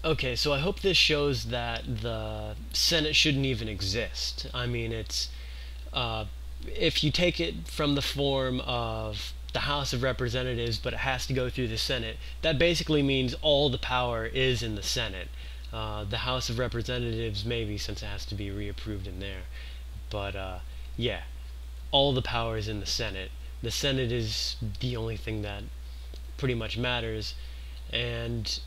Okay, so I hope this shows that the Senate shouldn't even exist. I mean, uh, if you take it from the form of the House of Representatives, but it has to go through the Senate, that basically means all the power is in the Senate. The House of Representatives, maybe, since it has to be reapproved in there. But yeah, all the power is in the Senate. The Senate is the only thing that pretty much matters. And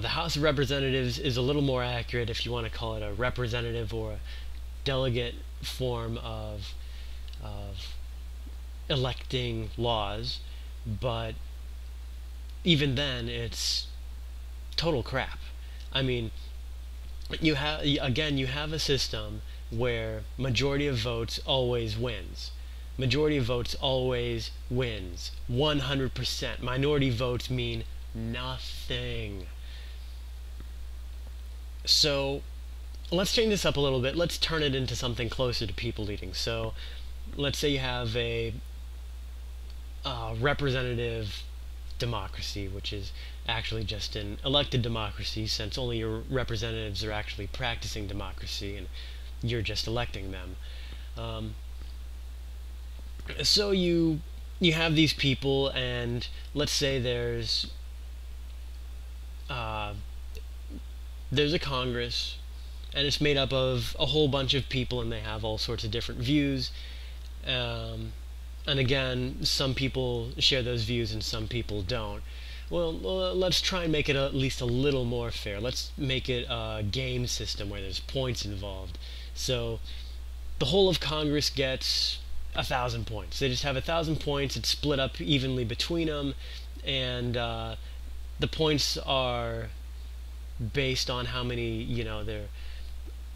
the House of Representatives is a little more accurate if you want to call it a representative or a delegate form of electing laws, but even then, it's total crap. I mean, you have a system where majority of votes always wins. Majority of votes always wins. 100%. Minority votes mean nothing. So let's change this up a little bit. Let's turn it into something closer to people leading. So let's say you have a representative democracy, which is actually just an elected democracy, since only your representatives are actually practicing democracy and you're just electing them. Um, so you have these people, and let's say uh, there's a Congress, and it's made up of a whole bunch of people, and they have all sorts of different views. Um, and again, some people share those views and some people don't. Well, let's try and make it at least a little more fair. Let's make it a game system where there's points involved. So the whole of Congress gets 1,000 points. They just have 1,000 points. It's split up evenly between them, and the points are based on how many,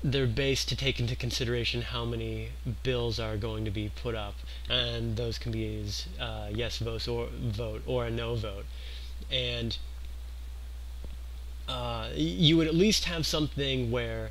they're based to take into consideration how many bills are going to be put up, and those can be as yes vote or a no vote. And you would at least have something where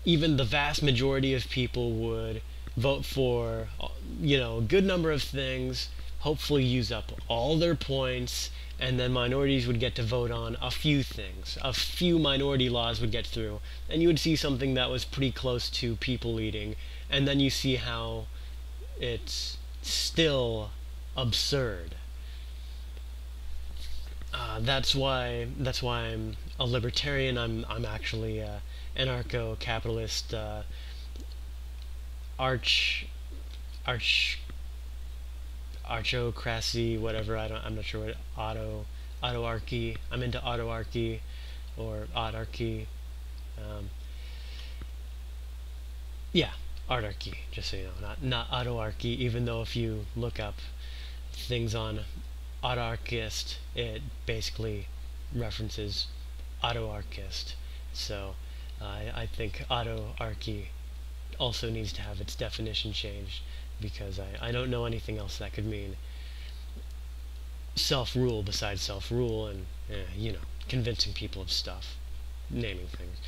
even the vast majority of people would vote for, a good number of things, hopefully use up all their points, and then minorities would get to vote on a few things. A few minority laws would get through, and you would see something that was pretty close to people leading, and then you see how it's still absurd. That's why I'm a libertarian. I'm actually anarcho-capitalist, arch arch archocracy, whatever. I'm not sure what autoarchy. I'm into autoarchy or autarky. Um, yeah, autarky. Just so you know, not autoarchy. Even though if you look up things on autarchist, it basically references autoarchist. So I think autoarchy also needs to have its definition changed, because I don't know anything else that could mean self-rule besides self-rule and, convincing people of stuff, naming things.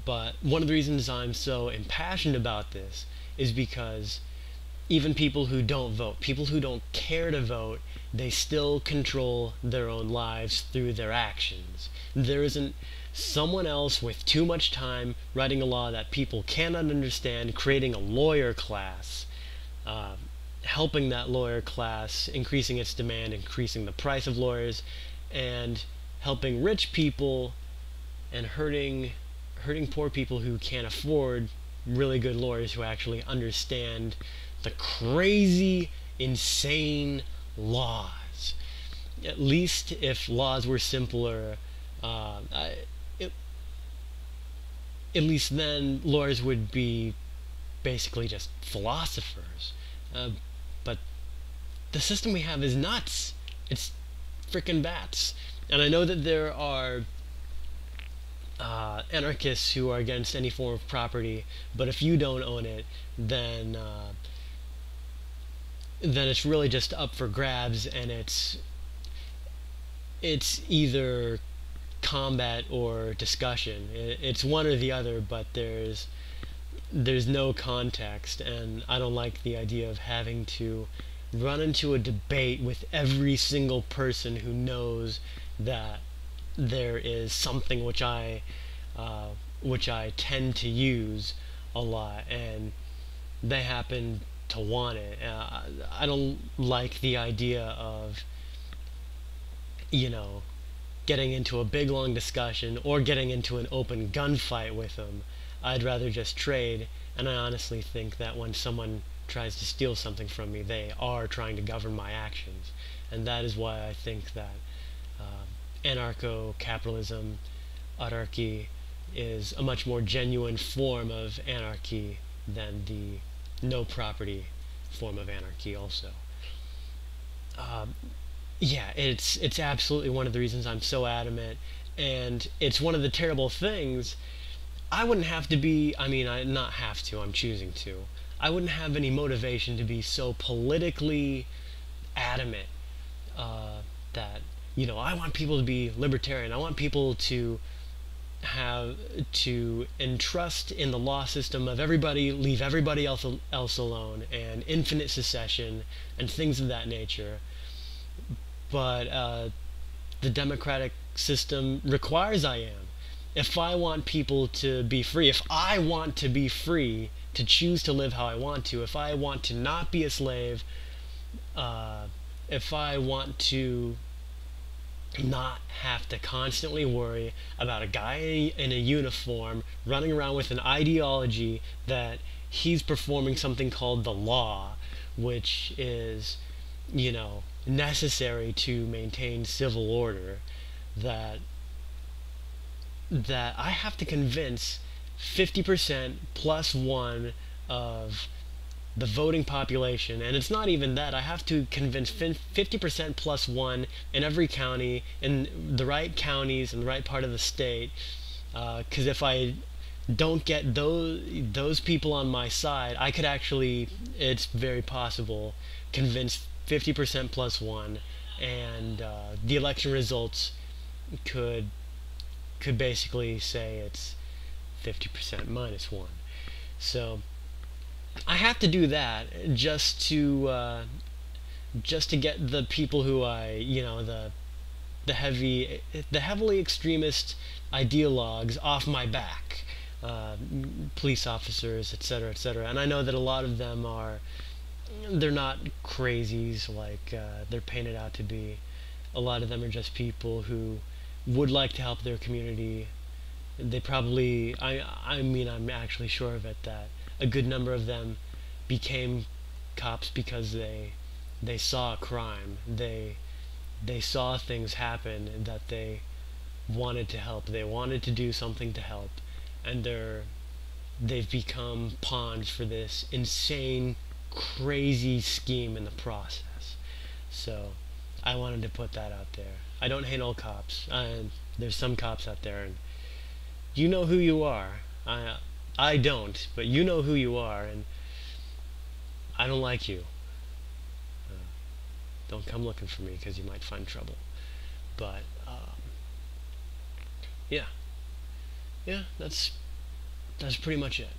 But one of the reasons I'm so impassioned about this is because even people who don't vote, people who don't care to vote, they still control their own lives through their actions. There isn't someone else with too much time writing a law that people cannot understand, creating a lawyer class, helping that lawyer class, increasing its demand, increasing the price of lawyers, and helping rich people and hurting poor people who can't afford really good lawyers who actually understand the crazy, insane laws. At least if laws were simpler, at least then lawyers would be basically just philosophers. But the system we have is nuts. It's frickin' bats. And I know that there are anarchists who are against any form of property, but if you don't own it, then it's really just up for grabs, and it's either combat or discussion. It's one or the other, but there's no context, and I don't like the idea of having to run into a debate with every single person who knows that there is something uh, which I tend to use a lot, and they happen to want it. I don't like the idea of, you know, getting into a big long discussion or getting into an open gunfight with them. I'd rather just trade, and I honestly think that when someone tries to steal something from me, they are trying to govern my actions. And that is why I think that anarcho-capitalism, autarky, is a much more genuine form of anarchy than the no property form of anarchy also. Yeah, it's absolutely one of the reasons I'm so adamant, and it's one of the terrible things. I wouldn't have to be, I mean, I not have to, I'm choosing to. I wouldn't have any motivation to be so politically adamant that, I want people to be libertarian. I want people to have to entrust in the law system of everybody, leave everybody else alone, and infinite secession and things of that nature. But the democratic system requires I am. If I want people to be free, if I want to be free to choose to live how I want to, if I want to not be a slave, if I want to not have to constantly worry about a guy in a uniform running around with an ideology that he's performing something called the law, which is, necessary to maintain civil order, that I have to convince 50% plus one of the voting population, and it's not even that. I have to convince 50% plus one in every county, in the right counties, in the right part of the state, because if I don't get those people on my side, I could actually, it's very possible, convince 50% plus one, and the election results could basically say it's 50% minus one. So I have to do that just to get the people who the heavily extremist ideologues off my back, police officers, etc., etc. And I know that a lot of them they're not crazies like they're painted out to be. A lot of them are just people who would like to help their community. They probably, I mean, I'm actually sure of it, that a good number of them became cops because they saw a crime. They saw things happen that they wanted to help. They wanted to do something to help, and they've become pawns for this insane, crazy scheme in the process. So I wanted to put that out there. I don't hate all cops. There's some cops out there, and you know who you are. I don't, but you know who you are, and I don't like you. Don't come looking for me, because you might find trouble. But yeah, that's pretty much it.